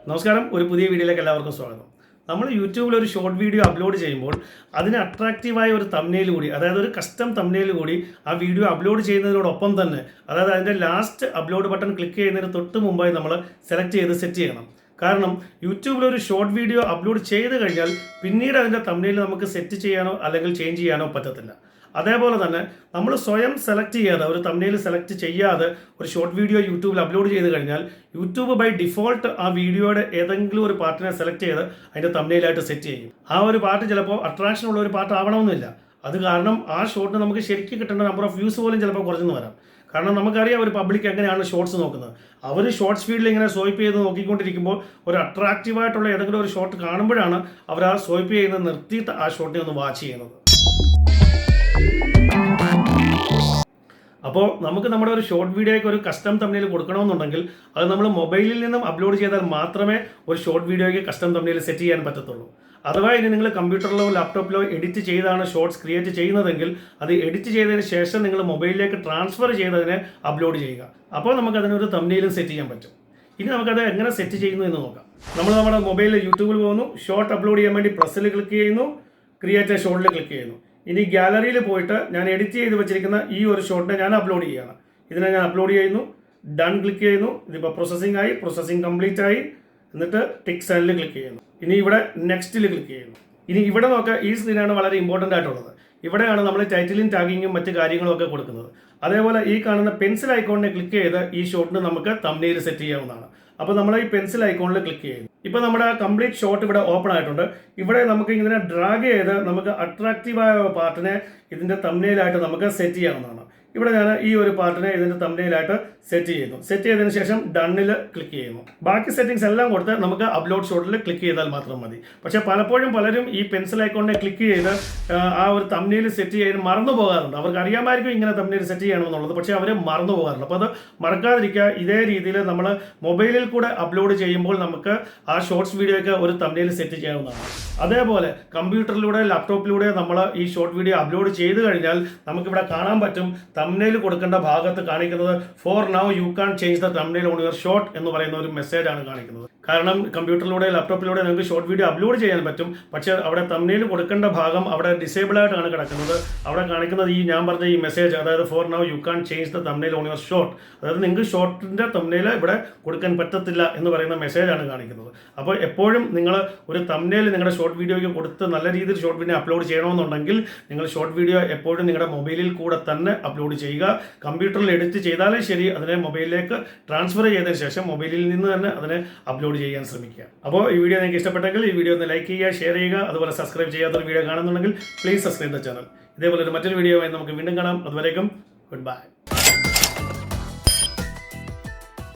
നമസ്കാരം, ഒരു പുതിയ വീഡിയോയിലേക്ക് എല്ലാവർക്കും സ്വാഗതം. നമ്മൾ യൂട്യൂബിൽ ഒരു ഷോർട്ട് വീഡിയോ അപ്ലോഡ് ചെയ്യുമ്പോൾ അതിന് അട്രാക്റ്റീവായ ഒരു തംബ്നെയിൽ കൂടി, അതായത് ഒരു കസ്റ്റം തംബ്നെയിൽ കൂടി ആ വീഡിയോ അപ്ലോഡ് ചെയ്യുന്നതിനോടൊപ്പം തന്നെ, അതായത് അതിൻ്റെ ലാസ്റ്റ് അപ്ലോഡ് ബട്ടൺ ക്ലിക്ക് ചെയ്യുന്നതിന് തൊട്ട് മുമ്പായി നമ്മൾ സെലക്ട് ചെയ്ത് സെറ്റ് ചെയ്യണം. കാരണം യൂട്യൂബിൽ ഒരു ഷോർട്ട് വീഡിയോ അപ്ലോഡ് ചെയ്ത് കഴിഞ്ഞാൽ പിന്നീട് അതിൻ്റെ തംബ്നെയിൽ നമുക്ക് സെറ്റ് ചെയ്യാനോ അല്ലെങ്കിൽ ചേഞ്ച് ചെയ്യാനോ പറ്റത്തില്ല. അതേപോലെ തന്നെ നമ്മൾ സ്വയം സെലക്ട് ചെയ്യാതെ, ഒരു തംബ്നെയിൽ സെലക്ട് ചെയ്യാതെ ഒരു ഷോർട്ട് വീഡിയോ യൂട്യൂബിൽ അപ്ലോഡ് ചെയ്ത് കഴിഞ്ഞാൽ യൂട്യൂബ് ബൈ ഡിഫോൾട്ട് ആ വീഡിയോയുടെ ഏതെങ്കിലും ഒരു പാർട്ടിനെ സെലക്ട് ചെയ്ത് അതിൻ്റെ തംബ്നെയിലായിട്ട് സെറ്റ് ചെയ്യും. ആ ഒരു പാർട്ട് ചിലപ്പോൾ അട്രാക്ഷൻ ഉള്ള ഒരു പാർട്ട് ആവണമെന്നില്ല. അത് കാരണം ആ ഷോർട്ടിന് നമുക്ക് ശരിക്കും കിട്ടേണ്ട നമ്പർ ഓഫ് വ്യൂസ് പോലും ചിലപ്പോൾ കുറഞ്ഞെന്ന് വരാം. കാരണം നമുക്കറിയാം ഒരു പബ്ലിക് എങ്ങനെയാണ് ഷോർട്സ് നോക്കുന്നത്. അവർ ഷോർട്സ് ഫീൽഡിൽ ഇങ്ങനെ സ്വൈപ്പ് ചെയ്ത് നോക്കിക്കൊണ്ടിരിക്കുമ്പോൾ ഒരു അട്രാക്റ്റീവായിട്ടുള്ള ഏതെങ്കിലും ഒരു ഷോർട്ട് കാണുമ്പോഴാണ് അവർ ആ സ്വൈപ്പ് ചെയ്യുന്നത് നിർത്തിയിട്ട് ആ ഷോർട്ടിനെ ഒന്ന് വാച്ച് ചെയ്യുന്നത്. അപ്പോൾ നമുക്ക് നമ്മുടെ ഒരു ഷോർട്ട് വീഡിയോയ്ക്ക് ഒരു കസ്റ്റം തംബ്നെയിൽ കൊടുക്കണമെന്നുണ്ടെങ്കിൽ അത് നമ്മൾ മൊബൈലിൽ നിന്നും അപ്ലോഡ് ചെയ്താൽ മാത്രമേ ഒരു ഷോർട്ട് വീഡിയോയ്ക്ക് കസ്റ്റം തംബ്നെയിൽ സെറ്റ് ചെയ്യാൻ പറ്റത്തുള്ളൂ. അഥവാ ഇനി നിങ്ങൾ കമ്പ്യൂട്ടറിലോ ലാപ്ടോപ്പിലോ എഡിറ്റ് ചെയ്താണ് ഷോർട്സ് ക്രിയേറ്റ് ചെയ്യുന്നതെങ്കിൽ അത് എഡിറ്റ് ചെയ്തതിന് ശേഷം നിങ്ങൾ മൊബൈലിലേക്ക് ട്രാൻസ്ഫർ ചെയ്തതിനെ അപ്ലോഡ് ചെയ്യുക. അപ്പോൾ നമുക്ക് അതിനൊരു തംബ്നെയിലും സെറ്റ് ചെയ്യാൻ പറ്റും. ഇനി നമുക്കത് എങ്ങനെ സെറ്റ് ചെയ്യുന്നു എന്ന് നോക്കാം. നമ്മൾ നമ്മുടെ മൊബൈലിൽ യൂട്യൂബിൽ പോകുന്നു, ഷോർട്ട് അപ്ലോഡ് ചെയ്യാൻ വേണ്ടി പ്രസ്സിൽ ക്ലിക്ക് ചെയ്യുന്നു, ക്രിയേറ്റ് എ ഷോർട്ടിൽ ക്ലിക്ക് ചെയ്യുന്നു. ഇനി ഗാലറിയിൽ പോയിട്ട് ഞാൻ എഡിറ്റ് ചെയ്ത് വെച്ചിരിക്കുന്ന ഈ ഒരു ഷോട്ടിനെ ഞാൻ അപ്ലോഡ് ചെയ്യുകയാണ്. ഇതിനെ ഞാൻ അപ്ലോഡ് ചെയ്യുന്നു, ഡൺ ക്ലിക്ക് ചെയ്യുന്നു. ഇതിപ്പോൾ പ്രോസസ്സിംഗ് ആയി, പ്രോസസ്സിംഗ് കംപ്ലീറ്റ് ആയി. എന്നിട്ട് ടിക്ക് സൈനിൽ ക്ലിക്ക് ചെയ്യുന്നു. ഇനി ഇവിടെ നെക്സ്റ്റിൽ ക്ലിക്ക് ചെയ്യുന്നു. ഇനി ഇവിടെ നോക്കുക, ഈ സ്ക്രീനാണ് വളരെ ഇമ്പോർട്ടൻ്റ് ആയിട്ടുള്ളത്. ഇവിടെയാണ് നമ്മൾ ടൈറ്റിലും ടാഗിങ്ങും മറ്റ് കാര്യങ്ങളും ഒക്കെ കൊടുക്കുന്നത്. അതേപോലെ ഈ കാണുന്ന പെൻസിൽ ഐക്കോണിനെ ക്ലിക്ക് ചെയ്ത് ഈ ഷോട്ടിന് നമുക്ക് തംബ്നെയിൽ സെറ്റ് ചെയ്യാവുന്നതാണ്. അപ്പോൾ നമ്മൾ ഈ പെൻസിൽ ഐക്കോണിൽ ക്ലിക്ക് ചെയ്യുന്നു. ഇപ്പോൾ നമ്മുടെ കംപ്ലീറ്റ് ഷോട്ട് ഇവിടെ ഓപ്പൺ ആയിട്ടുണ്ട്. ഇവിടെ നമുക്ക് ഇങ്ങനെ ഡ്രാഗ് ചെയ്ത് നമുക്ക് അട്രാക്റ്റീവായ പാർട്ടിനെ ഇതിൻ്റെ തംബ്നെയിലായിട്ട് നമുക്ക് സെറ്റ് ചെയ്യാവുന്നതാണ്. ഇവിടെ ഞാൻ ഈ ഒരു പാർട്ടിനെ ഇതിൻ്റെ തംബ്നെയിലായിട്ട് സെറ്റ് ചെയ്യുന്നു. സെറ്റ് ചെയ്തതിന് ശേഷം ഡണ്ണിൽ ക്ലിക്ക് ചെയ്യുന്നു. ബാക്കി സെറ്റിംഗ്സ് എല്ലാം കൊടുത്ത് നമുക്ക് അപ്ലോഡ് ഷോട്ടിൽ ക്ലിക്ക് ചെയ്താൽ മാത്രം മതി. പക്ഷേ പലപ്പോഴും പലരും ഈ പെൻസിൽ ഐക്കോണിനെ ക്ലിക്ക് ചെയ്ത് ആ ഒരു തംബ്നെയിൽ സെറ്റ് ചെയ്യാൻ മറന്നു പോകാറുണ്ട്. അവർക്ക് അറിയാമായിരിക്കും ഇങ്ങനെ തംബ്നെയിൽ സെറ്റ് ചെയ്യണമെന്നുള്ളത്, പക്ഷേ അവർ മറന്നു പോകാറുണ്ട്. അപ്പോൾ അത് മറക്കാതിരിക്കുക. ഇതേ രീതിയിൽ നമ്മൾ മൊബൈലിൽ കൂടെ അപ്ലോഡ് ചെയ്യുമ്പോൾ നമുക്ക് ആ ഷോർട്സ് വീഡിയോയ്ക്ക് ഒരു തംബ്നെയിൽ സെറ്റ് ചെയ്യാവുന്നതാണ്. അതേപോലെ കമ്പ്യൂട്ടറിലൂടെ ലാപ്ടോപ്പിലൂടെ നമ്മൾ ഈ ഷോർട്ട് വീഡിയോ അപ്ലോഡ് ചെയ്ത് കഴിഞ്ഞാൽ നമുക്കിവിടെ കാണാൻ പറ്റും, തംബ്നെയിൽ കൊടുക്കേണ്ട ഭാഗത്ത് കാണിക്കുന്നത് for now you can change the thumbnail on your short എന്ന് പറയുന്ന ഒരു മെസ്സേജ് ആണ് കാണിക്കുന്നത്. കാരണം കമ്പ്യൂട്ടറിലൂടെ ലാപ്ടോപ്പിലൂടെ നമുക്ക് ഷോർട്ട് വീഡിയോ അപ്ലോഡ് ചെയ്യാൻ പറ്റും, പക്ഷേ അവിടെ തംബ്നെയിൽ കൊടുക്കേണ്ട ഭാഗം അവിടെ ഡിസേബിൾ ആയിട്ടാണ് കിടക്കുന്നത്. അവിടെ കാണിക്കുന്നത് ഈ ഞാൻ പറഞ്ഞ ഈ മെസ്സേജ്, അതായത് for now you can change the thumbnail on your short, അതായത് നിങ്ങൾക്ക് ഷോർട്ടിൻ്റെ തംബ്നെയിൽ ഇവിടെ കൊടുക്കാൻ പറ്റത്തില്ല എന്ന് പറയുന്ന മെസ്സേജാണ് കാണിക്കുന്നത്. അപ്പോൾ എപ്പോഴും നിങ്ങൾ ഒരു തംബ്നെയിൽ നിങ്ങളുടെ ഷോർട്ട് വീഡിയോയ്ക്ക് കൊടുത്ത് നല്ല രീതിയിൽ ഷോർട്ട് വീഡിയോ അപ്ലോഡ് ചെയ്യണമെന്നുണ്ടെങ്കിൽ നിങ്ങൾ ഷോർട്ട് വീഡിയോ എപ്പോഴും നിങ്ങളുടെ മൊബൈലിൽ കൂടെ തന്നെ അപ്ലോഡ് ചെയ്യുക. കമ്പ്യൂട്ടറിൽ എഡിറ്റ് ചെയ്താലേ ശരി, അതിനെ മൊബൈലിലേക്ക് ട്രാൻസ്ഫർ ചെയ്തതിന് ശേഷം മൊബൈലിൽ നിന്ന് തന്നെ അതിനെ അപ്ലോഡ് ചെയ്യാൻ ശ്രമിക്കുക. അപ്പോൾ ഈ വീഡിയോ നിങ്ങൾക്ക് ഇഷ്ടപ്പെട്ടെങ്കിൽ ഈ വീഡിയോ ഒന്ന് ലൈക്ക് ചെയ്യുക, ഷെയർ ചെയ്യുക. അതുപോലെ സബ്സ്ക്രൈബ് ചെയ്യാത്തൊരു വീഡിയോ കാണുന്നുണ്ടെങ്കിൽ പ്ലീസ് സബ്സ്ക്രൈബ് ദ ചാനൽ. ഇതേപോലെ മറ്റൊരു വീഡിയോയുമായി നമുക്ക് വീണ്ടും കാണാം. അതുവരേക്കും ഗുഡ് ബൈ.